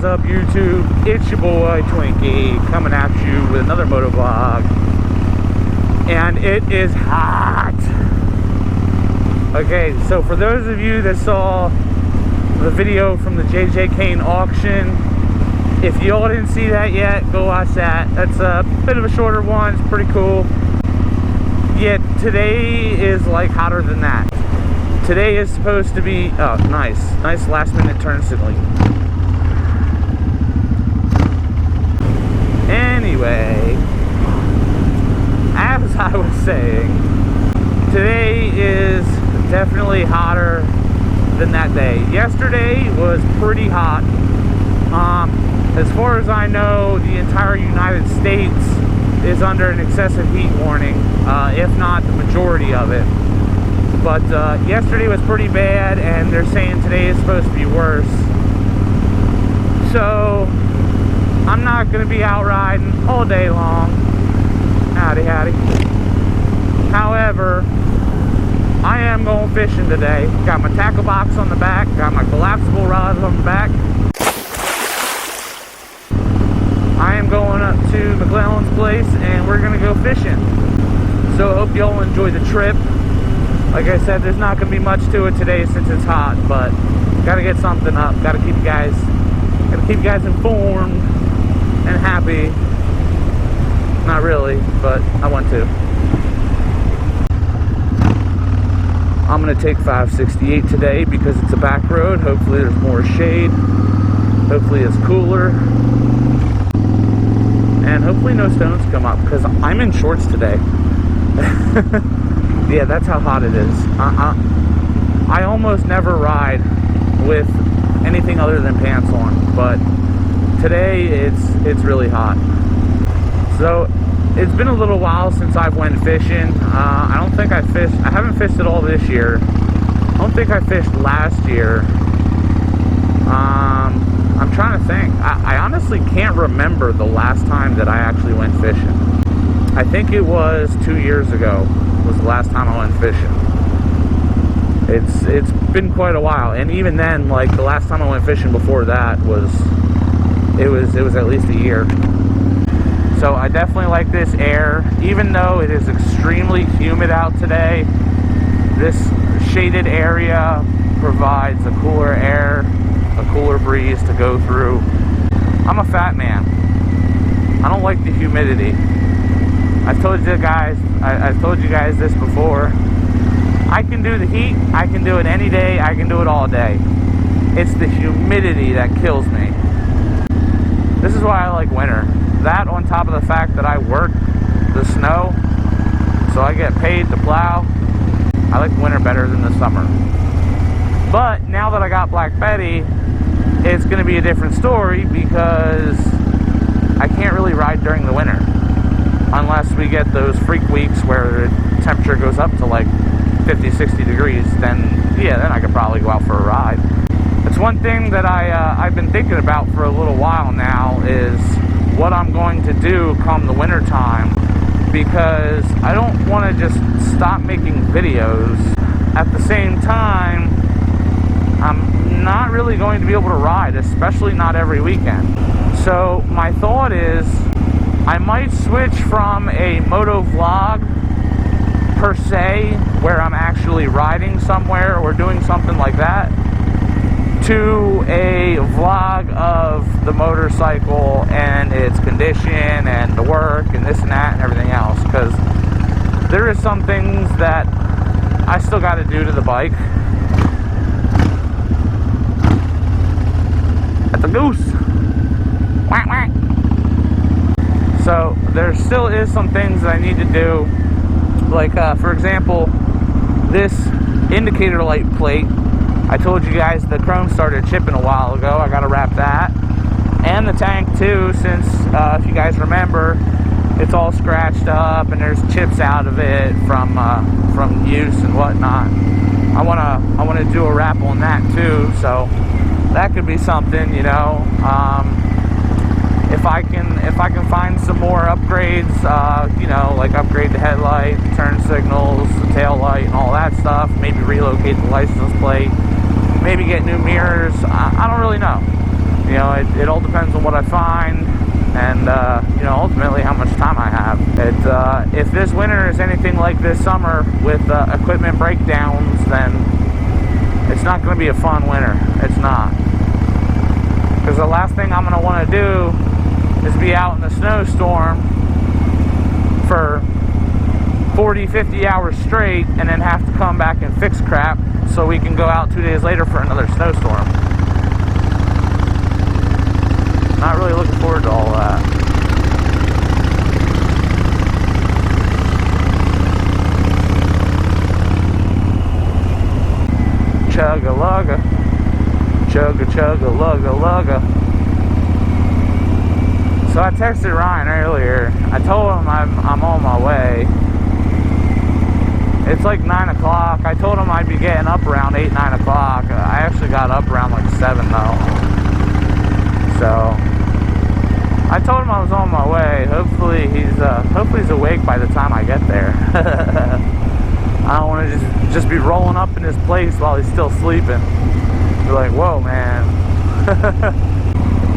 is up, YouTube? It's your boy Twinkie coming at you with another moto vlog, and it is hot. Okay, so for those of you that saw the video from the JJ Kane auction, if y'all didn't see that yet, go watch that. That's a bit of a shorter one. It's pretty cool. Yet today is like hotter than that. Today is supposed to be, oh, nice last minute turn signaling. Anyway, as I was saying, today is definitely hotter than that day. Yesterday was pretty hot. As far as I know, the entire United States is under an excessive heat warning, if not the majority of it. But yesterday was pretty bad, and they're saying today is supposed to be worse. So I'm not going to be out riding all day long. Howdy. However, I am going fishing today. Got my tackle box on the back, got my collapsible rods on the back. I am going up to McClellan's place, and we're going to go fishing. So I hope y'all enjoy the trip. Like I said, there's not going to be much to it today since it's hot, but got to get something up. Got to keep you guys informed and happy. Not really, but I want to. I'm going to take 568 today because it's a back road. Hopefully there's more shade. Hopefully it's cooler. And hopefully no stones come up because I'm in shorts today. Yeah, that's how hot it is. I almost never ride with anything other than pants on, but today it's really hot. So it's been a little while since I've went fishing. I don't think I haven't fished at all this year. I don't think I fished last year. I'm trying to think. I honestly can't remember the last time that I actually went fishing. I think it was 2 years ago was the last time I went fishing. It's been quite a while, and even then, like the last time I went fishing before that was at least a year. So I definitely like this air, even though it is extremely humid out today. This shaded area provides a cooler air, a cooler breeze to go through. I'm a fat man. I don't like the humidity. I've told you guys this before. I can do the heat, I can do it any day, I can do it all day. It's the humidity that kills me. This is why I like winter. That on top of the fact that I work the snow, so I get paid to plow. I like winter better than the summer. But now that I got Black Betty, it's going to be a different story because I can't really ride during the winter. Unless we get those freak weeks where the temperature goes up to like 50, 60 degrees, then I could probably go out for a ride. It's one thing that I've been thinking about for a little while now is what I'm going to do come the winter time, because I don't want to just stop making videos. At the same time, I'm not really going to be able to ride, especially not every weekend. So my thought is I might switch from a moto vlog per se, where I'm actually riding somewhere or doing something like that, to a vlog of the motorcycle and its condition and the work and this and that and everything else, because there is some things that I still got to do to the bike. At the goose. Whack, whack. So there still is some things that I need to do, like for example, this indicator light plate. I told you guys the chrome started chipping a while ago. I got to wrap that, and the tank too, since if you guys remember, it's all scratched up and there's chips out of it from use and whatnot. I wanna do a wrap on that too, so that could be something, you know. If I can find some more upgrades, you know, like upgrade the headlight, turn signals, the tail light, and all that stuff. Maybe relocate the license plate. Maybe get new mirrors. I don't really know. You know, it all depends on what I find, and you know, ultimately how much time I have. If this winter is anything like this summer with equipment breakdowns, then it's not going to be a fun winter. It's not. Because the last thing I'm going to want to do is be out in a snowstorm for 40, 50 hours straight and then have to come back and fix crap so we can go out 2 days later for another snowstorm. Not really looking forward to all that. Chugga-lugga, chugga-chugga-lugga-lugga. So I texted Ryan earlier. I told him I'm on my way. It's like 9 o'clock. I told him I'd be getting up around 8, 9 o'clock. I actually got up around like 7 though. So I told him I was on my way. Hopefully he's awake by the time I get there. I don't want to just be rolling up in his place while he's still sleeping. Be like, whoa, man.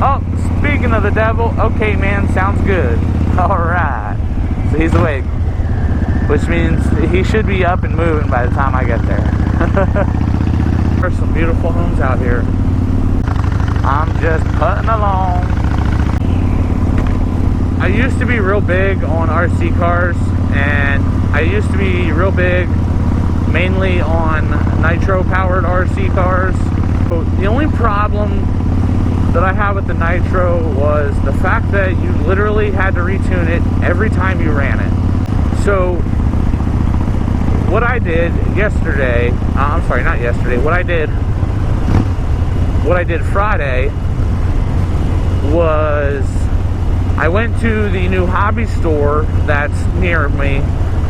Oh, speaking of the devil, okay, man, sounds good. All right. So he's awake, which means he should be up and moving by the time I get there. There's some beautiful homes out here. I'm just putting along. I used to be real big on RC cars, and I used to be real big mainly on nitro-powered RC cars. So the only problem that I had with the nitro was the fact that you literally had to retune it every time you ran it. So what I did yesterday, I'm sorry, not yesterday, what I did Friday was I went to the new hobby store that's near me.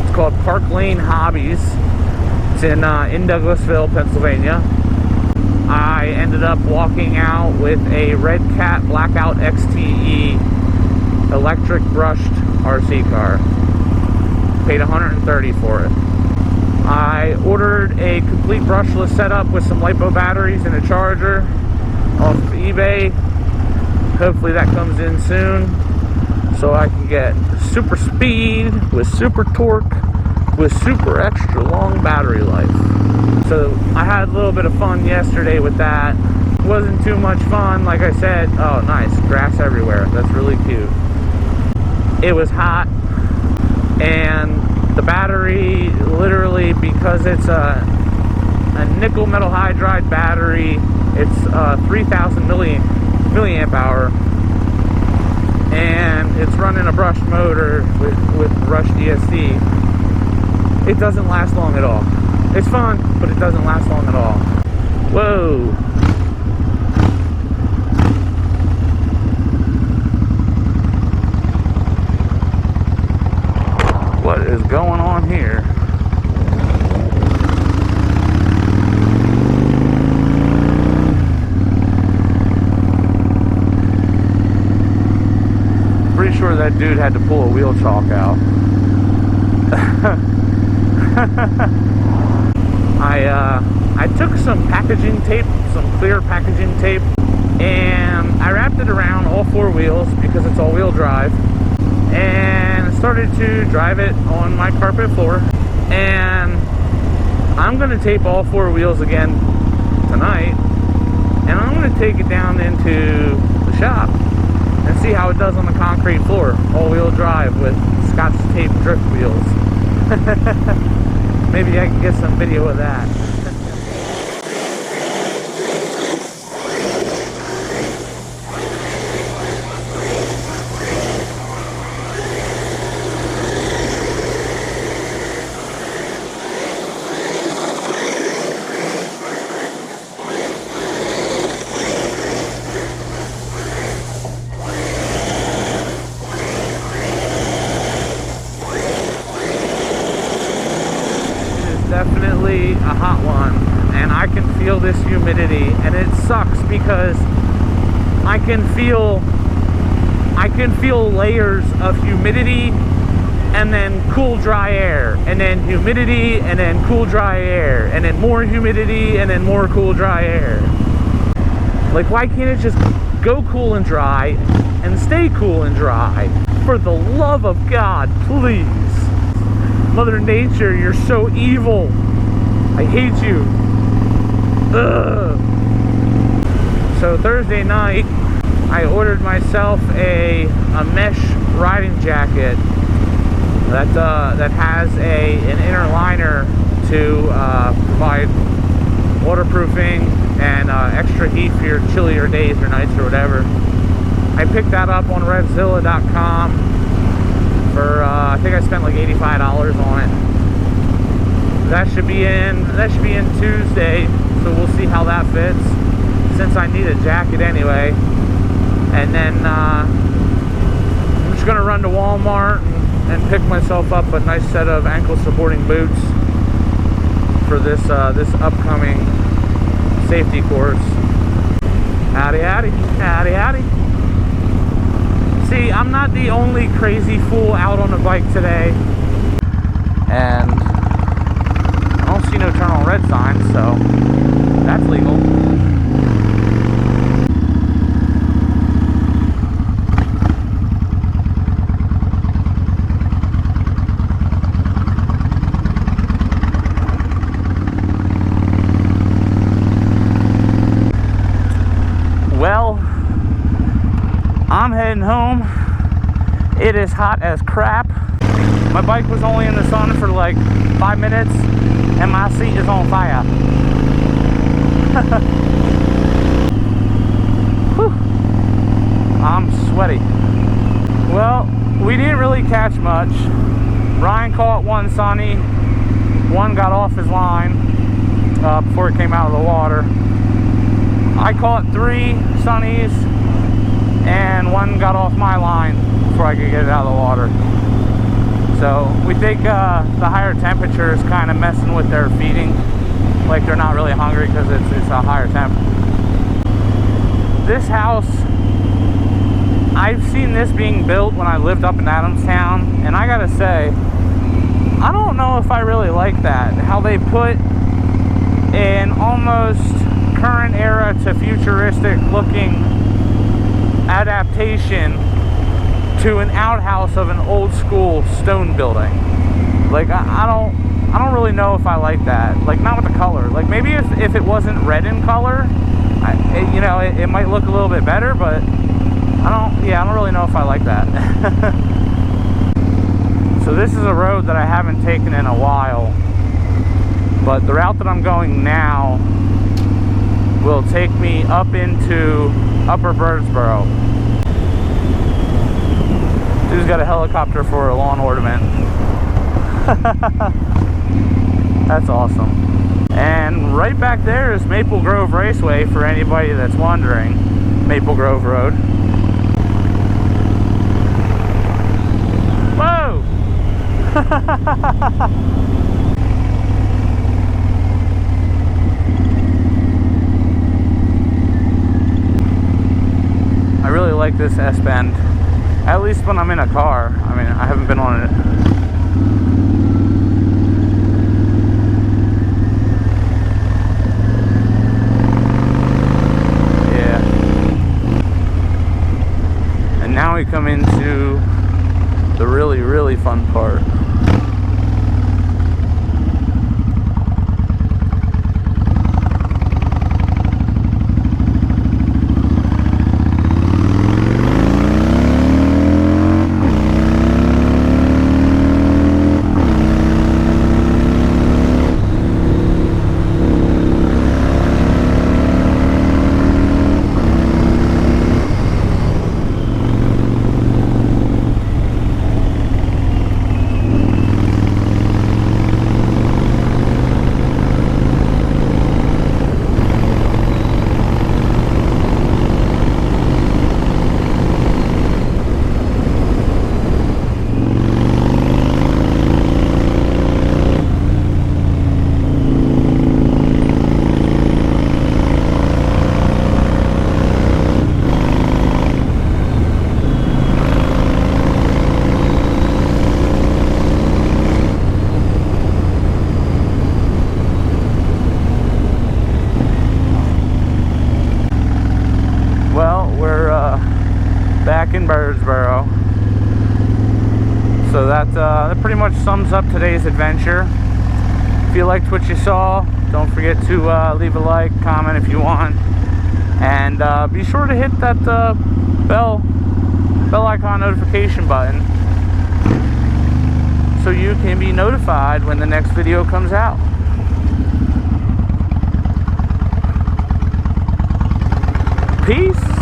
It's called Park Lane Hobbies. It's in Douglasville, Pennsylvania. I ended up walking out with a Red Cat Blackout XTE electric brushed RC car. Paid $130 for it. I ordered a complete brushless setup with some LiPo batteries and a charger off eBay. Hopefully that comes in soon, so I can get super speed with super torque with super extra long battery life. So I had a little bit of fun yesterday with that. It wasn't too much fun, like I said. Oh, nice, grass everywhere. That's really cute. It was hot, and the battery, literally, because it's a nickel metal hydride battery, it's 3,000 milliamp hour, and it's running a brushed motor with brushed ESC. It doesn't last long at all. It's fun, but it doesn't last long at all. Whoa. What is going on here? Pretty sure that dude had to pull a wheel chalk out. I took some packaging tape, some clear packaging tape, and I wrapped it around all four wheels because it's all-wheel drive, and started to drive it on my carpet floor. And I'm going to tape all four wheels again tonight, and I'm going to take it down into the shop and see how it does on the concrete floor, all-wheel drive with Scotch tape drift wheels. Maybe I can get some video of that. Definitely a hot one, and I can feel this humidity, and it sucks because I can feel layers of humidity and then cool dry air, and then humidity and then cool dry air, and then more humidity and then more cool dry air. Like, why can't it just go cool and dry and stay cool and dry. For the love of God, please. Mother Nature, you're so evil. I hate you. Ugh. So Thursday night, I ordered myself a mesh riding jacket that has an inner liner to provide waterproofing and extra heat for your chillier days or nights or whatever. I picked that up on Revzilla.com for I think I spent like $85 on it. That should be in Tuesday, so we'll see how that fits, since I need a jacket anyway. And then I'm just gonna run to Walmart and pick myself up a nice set of ankle supporting boots for this upcoming safety course. Howdy, howdy, howdy, howdy. See, I'm not the only crazy fool out on a bike today, and I don't see no turn on red signs, so that's legal. Well, I'm heading home. It is hot as crap. My bike was only in the sun for like 5 minutes and my seat is on fire. Whew. I'm sweaty. Well, we didn't really catch much. Ryan caught one sunny. One got off his line before it came out of the water. I caught 3 sunnies and one got off my line before I could get it out of the water. So we think the higher temperature is kind of messing with their feeding. Like they're not really hungry because it's a higher temp. This house, I've seen this being built when I lived up in Adamstown, and I gotta say, I don't know if I really like that. How they put an almost current era to futuristic looking adaptation to an outhouse of an old school stone building. Like I don't really know if I like that. Like not with the color. Like maybe if it wasn't red in color, it might look a little bit better, but I don't really know if I like that. So this is a road that I haven't taken in a while, but the route that I'm going now will take me up into Upper Birdsboro. Dude's got a helicopter for a lawn ornament. That's awesome. And right back there is Maple Grove Raceway for anybody that's wondering. Maple Grove Road. Whoa! I really like this S-bend, at least when I'm in a car. I mean, I haven't been on it. Yeah. And now we come into the really, really fun part. So that pretty much sums up today's adventure. If you liked what you saw, don't forget to leave a like, comment if you want, and be sure to hit that bell icon notification button so you can be notified when the next video comes out. Peace.